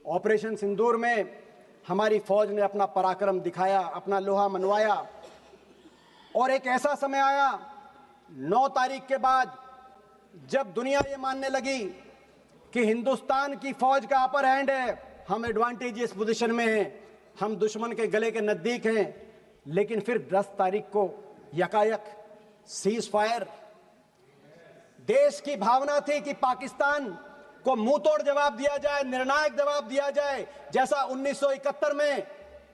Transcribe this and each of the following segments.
Operation सिंदूर में हमारी फौज ने अपना पराक्रम दिखाया, अपना लोहा मनवाया। और एक ऐसा समय आया 9 तारीख के बाद जब दुनिया ये मानने लगी कि हिंदुस्तान की फौज का अपर हैंड है, हम एडवांटेजियस पोजीशन में हैं, हम दुश्मन के गले के नजदीक हैं। लेकिन फिर 10 तारीख को यकायक सीज फायर। देश की भावना थी कि पाकिस्तान को मुंह तोड़ जवाब दिया जाए, निर्णायक जवाब दिया जाए, जैसा 1971 में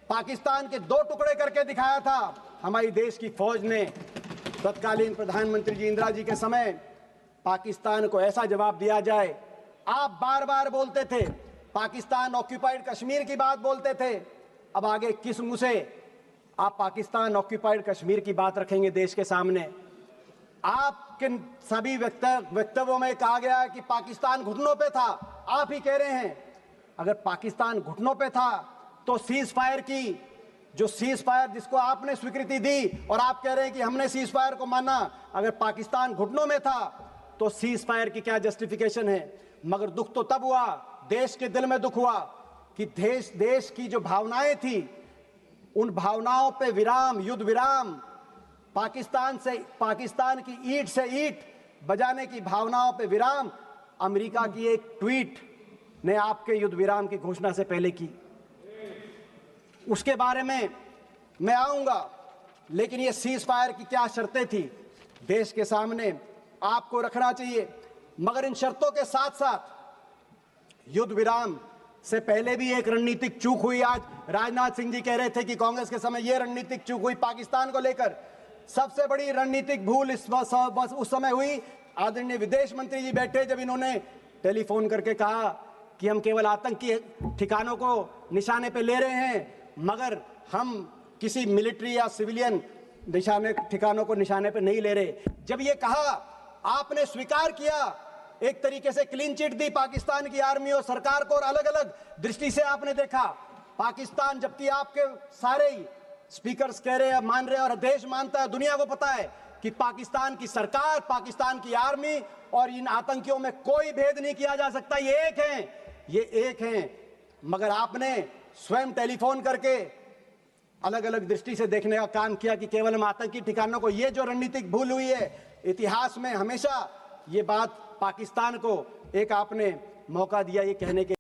पाकिस्तान के 2 टुकड़े करके दिखाया था। हमारी देश की फौज ने तत्कालीन प्रधानमंत्री जी इंदिरा जी के समय पाकिस्तान को ऐसा जवाब दिया जाए। आप बार बार बोलते थे, पाकिस्तान ऑक्यूपाइड कश्मीर की बात बोलते थे, अब आगे किस मुंह से आप पाकिस्तान ऑक्यूपाइड कश्मीर की बात रखेंगे देश के सामने? आपके सभी वक्तव्यों में कहा गया है कि पाकिस्तान घुटनों पे था। आप ही कह रहे हैं अगर पाकिस्तान घुटनों पे था तो सीज फायर की जो सीज फायर जिसको आपने स्वीकृति दी और आप कह रहे हैं कि हमने सीज फायर को माना, अगर पाकिस्तान घुटनों में था तो सीज फायर की क्या जस्टिफिकेशन है? मगर दुख तो तब हुआ, देश के दिल में दुख हुआ कि देश की जो भावनाएं थी उन भावनाओं पे विराम, युद्ध विराम, पाकिस्तान की ईंट से ईंट बजाने की भावनाओं पे विराम अमेरिका की एक ट्वीट ने आपके युद्ध विराम की घोषणा से पहले की। उसके बारे में मैं आऊंगा, लेकिन ये सीज फायर की क्या शर्तें थी देश के सामने आपको रखना चाहिए। मगर इन शर्तों के साथ साथ युद्ध विराम से पहले भी एक रणनीतिक चूक हुई। आज राजनाथ सिंह जी कह रहे थे कि कांग्रेस के समय यह रणनीतिक चूक हुई पाकिस्तान को लेकर। सबसे बड़ी रणनीतिक भूल उस समय हुई, आदरणीय विदेश मंत्री जी बैठे जब इन्होंने टेलीफोन करके कहा कि हम केवल आतंकी ठिकानों को निशाने पे ले रहे हैं, मगर हम किसी मिलिट्री या सिविलियन ठिकानों को निशाने पे नहीं ले रहे। जब ये कहा आपने स्वीकार किया, एक तरीके से क्लीन चिट दी पाकिस्तान की आर्मी और सरकार को, और अलग अलग दृष्टि से आपने देखा पाकिस्तान, जबकि आपके सारे ही स्पीकर्स कह रहे हैं, मान रहे हैं और देश मानता है, दुनिया को पता है कि पाकिस्तान की सरकार, पाकिस्तान की आर्मी और इन आतंकियों में कोई भेद नहीं किया जा सकता। ये एक हैं। मगर आपने स्वयं टेलीफोन करके अलग अलग दृष्टि से देखने का काम किया कि केवल हम आतंकी ठिकानों को, ये जो रणनीतिक भूल हुई है इतिहास में हमेशा ये बात पाकिस्तान को एक आपने मौका दिया ये कहने के